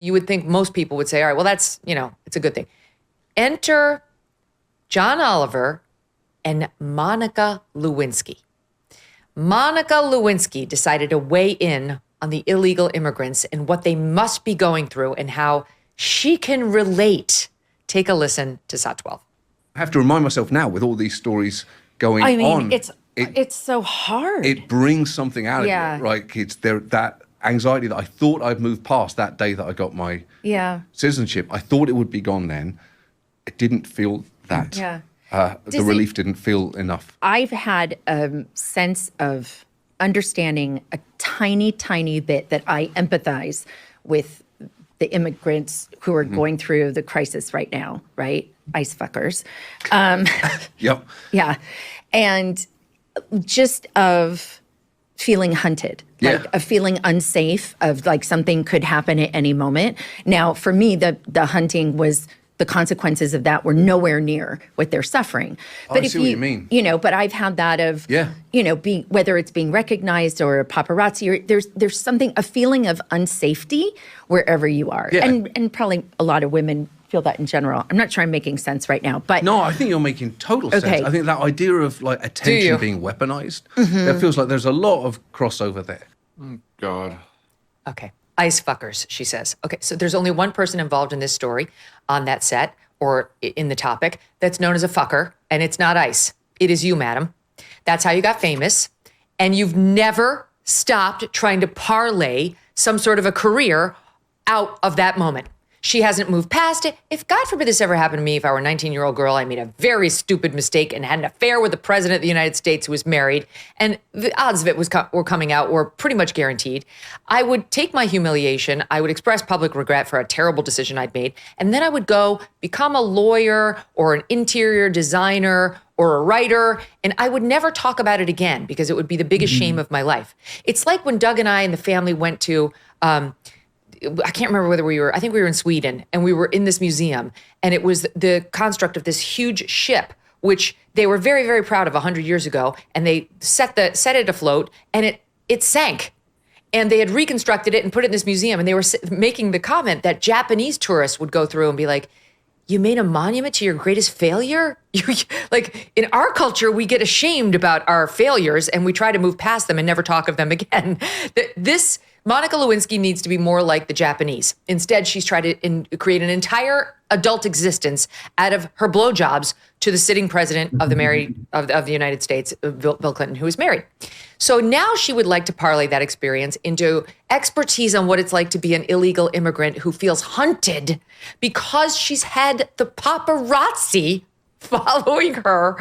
you would think most people would say, all right, well, that's, it's a good thing. Enter John Oliver and Monica Lewinsky. Monica Lewinsky decided to weigh in on the illegal immigrants and what they must be going through and how she can relate. Take a listen to SOT 12. I have to remind myself now with all these stories going on. It's so hard. It brings something out of you. Like it's there, that anxiety that I thought I'd moved past that day that I got my citizenship. I thought it would be gone then. It didn't feel that. Yeah. The relief didn't feel enough. I've had a sense of understanding a tiny, tiny bit that I empathize with the immigrants who are going through the crisis right now, right? ICE fuckers. Yep. Yeah. And just of feeling hunted, like of feeling unsafe, of like something could happen at any moment. Now, for me, the hunting was, the consequences of that were nowhere near what they're suffering. But I see what you mean. But I've had that of, being, whether it's being recognized or paparazzi, or there's something, a feeling of unsafety wherever you are. Yeah. And probably a lot of women feel that in general. I'm not sure I'm making sense right now, but. No, I think you're making total sense. I think that idea of like attention being weaponized, it feels like there's a lot of crossover there. Oh, God. Okay. ICE fuckers, she says. Okay, so there's only one person involved in this story on that set or in the topic that's known as a fucker, and it's not ICE. It is you, madam. That's how you got famous, and you've never stopped trying to parlay some sort of a career out of that moment. She hasn't moved past it. If, God forbid, this ever happened to me, if I were a 19-year-old girl, I made a very stupid mistake and had an affair with the president of the United States who was married, and the odds of it were coming out were pretty much guaranteed, I would take my humiliation, I would express public regret for a terrible decision I'd made, and then I would go become a lawyer or an interior designer or a writer, and I would never talk about it again because it would be the biggest shame of my life. It's like when Doug and I and the family went to... I can't remember whether I think we were in Sweden, and we were in this museum, and it was the construct of this huge ship, which they were very, very proud of 100 years ago, and they set it afloat, and it sank. And they had reconstructed it and put it in this museum, and they were making the comment that Japanese tourists would go through and be like, you made a monument to your greatest failure? Like, in our culture, we get ashamed about our failures, and we try to move past them and never talk of them again. Monica Lewinsky needs to be more like the Japanese. Instead, she's tried to create an entire adult existence out of her blowjobs to the sitting president of the United States, Bill Clinton, who is married. So now she would like to parlay that experience into expertise on what it's like to be an illegal immigrant who feels hunted because she's had the paparazzi following her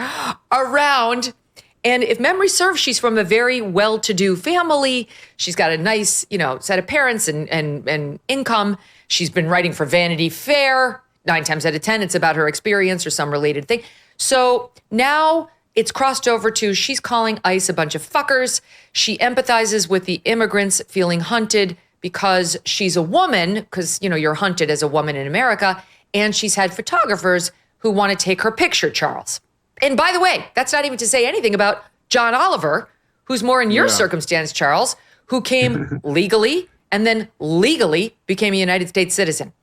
around. And if memory serves, she's from a very well-to-do family. She's got a nice, set of parents and income. She's been writing for Vanity Fair. 9 times out of 10, it's about her experience or some related thing. So now it's crossed over to she's calling ICE a bunch of fuckers. She empathizes with the immigrants feeling hunted because she's a woman, because, you're hunted as a woman in America. And she's had photographers who want to take her picture, Charles. And by the way, that's not even to say anything about John Oliver, who's more in your circumstance, Charles, who came legally and then legally became a United States citizen.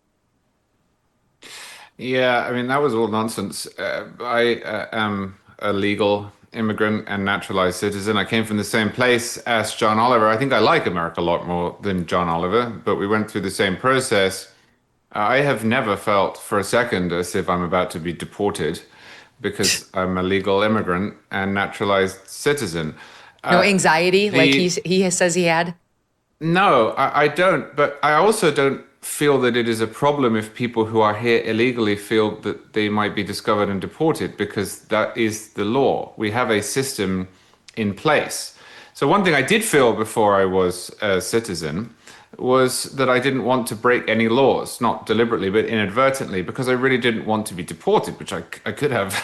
Yeah, I mean, that was all nonsense. I am a legal immigrant and naturalized citizen. I came from the same place as John Oliver. I think I like America a lot more than John Oliver, but we went through the same process. I have never felt for a second as if I'm about to be deported, because I'm a legal immigrant and naturalized citizen. No anxiety like he says he had? No, I don't. But I also don't feel that it is a problem if people who are here illegally feel that they might be discovered and deported, because that is the law. We have a system in place. So one thing I did feel before I was a citizen was that I didn't want to break any laws, not deliberately, but inadvertently, because I really didn't want to be deported, which I could have.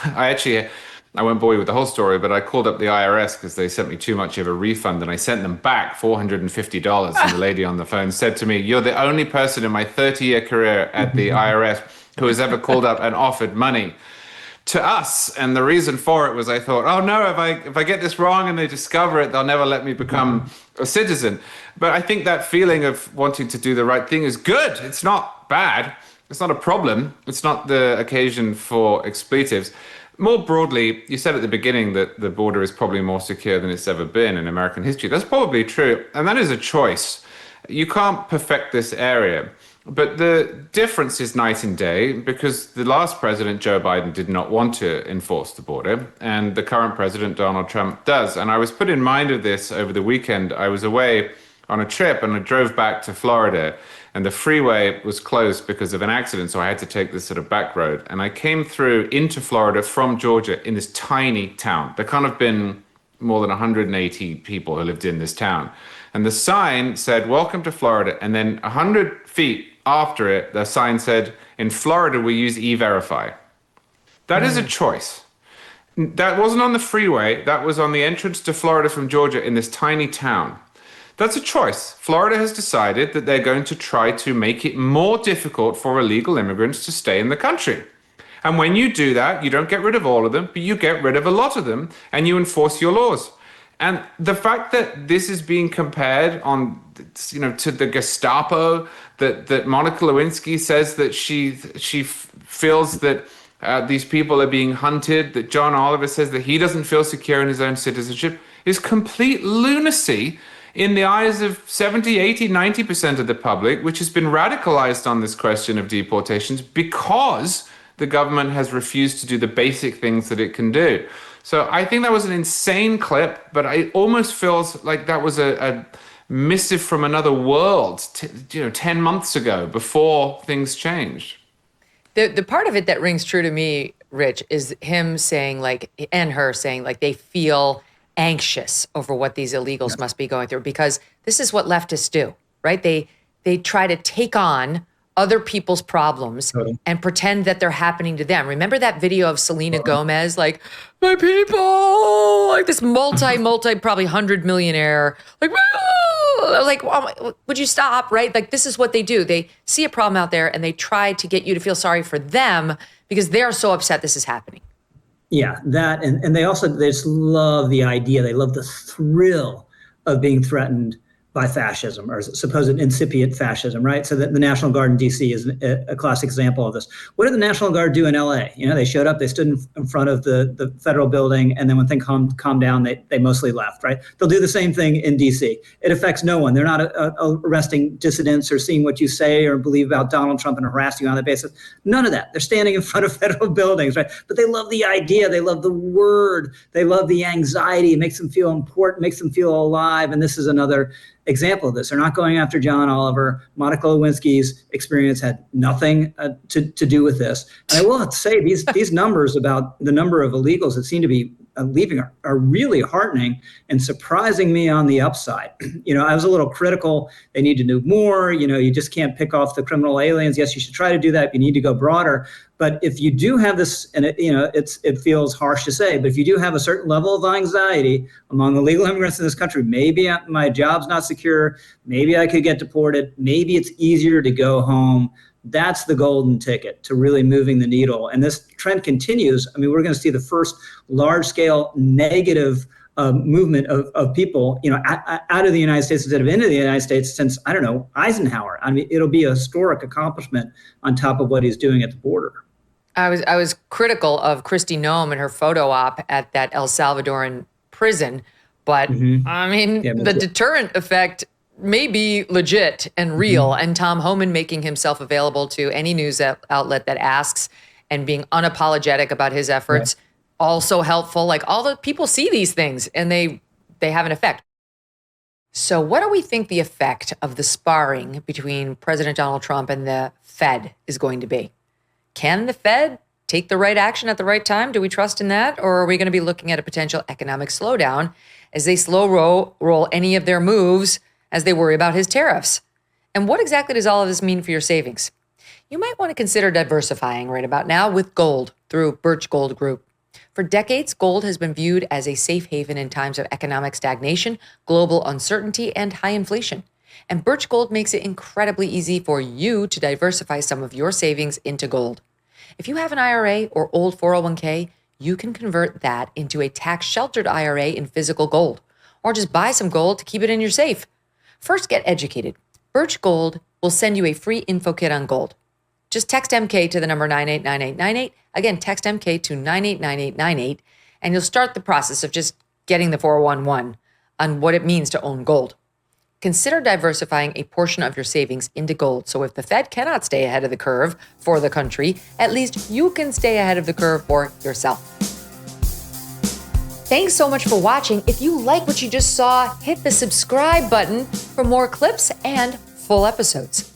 I won't bore you with the whole story, but I called up the IRS because they sent me too much of a refund, and I sent them back $450. And the lady on the phone said to me, you're the only person in my 30-year career at the IRS who has ever called up and offered money. to us. And the reason for it was I thought, oh no, if I get this wrong and they discover it, they'll never let me become a citizen. But I think that feeling of wanting to do the right thing is good. It's not bad. It's not a problem. It's not the occasion for expletives. More broadly, you said at the beginning that the border is probably more secure than it's ever been in American history. That's probably true. And that is a choice. You can't perfect this area. But the difference is night and day, because the last president, Joe Biden, did not want to enforce the border, and the current president, Donald Trump, does. And I was put in mind of this over the weekend. I was away on a trip, and I drove back to Florida, and the freeway was closed because of an accident, so I had to take this sort of back road. And I came through into Florida from Georgia in this tiny town. There can't have been more than 180 people who lived in this town. And the sign said, "Welcome to Florida." And then 100 feet after it, the sign said, "In Florida, we use E-Verify." That is a choice. That wasn't on the freeway. That was on the entrance to Florida from Georgia in this tiny town. That's a choice. Florida has decided that they're going to try to make it more difficult for illegal immigrants to stay in the country. And when you do that, you don't get rid of all of them, but you get rid of a lot of them, and you enforce your laws. And the fact that this is being compared on, to the Gestapo, that Monica Lewinsky says that she feels that these people are being hunted, that John Oliver says that he doesn't feel secure in his own citizenship, is complete lunacy in the eyes of 70, 80, 90% of the public, which has been radicalized on this question of deportations because the government has refused to do the basic things that it can do. So I think that was an insane clip, but it almost feels like that was a missive from another world, 10 months ago, before things changed. The part of it that rings true to me, Rich, is him saying and her saying they feel anxious over what these illegals must be going through, because this is what leftists do, right? They try to take on other people's problems and pretend that they're happening to them. Remember that video of Selena Gomez, my people, this multi probably 100 millionaire, would you stop, right? This is what they do. They see a problem out there and they try to get you to feel sorry for them because they're so upset this is happening. Yeah, that, and they just love the idea. They love the thrill of being threatened by fascism, or supposed incipient fascism, right? So that the National Guard in DC is a classic example of this. What did the National Guard do in LA? They showed up, they stood in front of the federal building, and then when things calmed down, they mostly left, right? They'll do the same thing in DC. It affects no one. They're not arresting dissidents or seeing what you say or believe about Donald Trump and harassing you on that basis. None of that. They're standing in front of federal buildings, right? But they love the idea. They love the word. They love the anxiety. It makes them feel important, makes them feel alive. And this is another example of this. They're not going after John Oliver. Monica Lewinsky's experience had nothing to do with this. And I will have to say, these numbers about the number of illegals that seem to be leaving are really heartening and surprising me on the upside. I was a little critical. They need to do more. You just can't pick off the criminal aliens. Yes, you should try to do that. You need to go broader. But if you do have this, and it feels harsh to say, but if you do have a certain level of anxiety among illegal immigrants in this country, maybe my job's not secure, maybe I could get deported, maybe it's easier to go home. That's the golden ticket to really moving the needle. And this trend continues. We're going to see the first large-scale negative movement of people, out of the United States instead of into the United States since, Eisenhower. It'll be a historic accomplishment on top of what he's doing at the border. I was critical of Kristi Noem and her photo op at that El Salvadoran prison, but the deterrent effect may be legit and real, and Tom Homan making himself available to any news outlet that asks and being unapologetic about his efforts, also helpful. All the people see these things and they have an effect. So what do we think the effect of the sparring between President Donald Trump and the Fed is going to be? Can the Fed take the right action at the right time? Do we trust in that? Or are we going to be looking at a potential economic slowdown as they slow roll any of their moves as they worry about his tariffs? And what exactly does all of this mean for your savings? You might want to consider diversifying right about now with gold through Birch Gold Group. For decades, gold has been viewed as a safe haven in times of economic stagnation, global uncertainty, and high inflation. And Birch Gold makes it incredibly easy for you to diversify some of your savings into gold. If you have an IRA or old 401k, you can convert that into a tax-sheltered IRA in physical gold, or just buy some gold to keep it in your safe. First, get educated. Birch Gold will send you a free info kit on gold. Just text MK to the number 989898. Again, text MK to 989898, and you'll start the process of just getting the 411 on what it means to own gold. Consider diversifying a portion of your savings into gold. So if the Fed cannot stay ahead of the curve for the country, at least you can stay ahead of the curve for yourself. Thanks so much for watching. If you like what you just saw, hit the subscribe button for more clips and full episodes.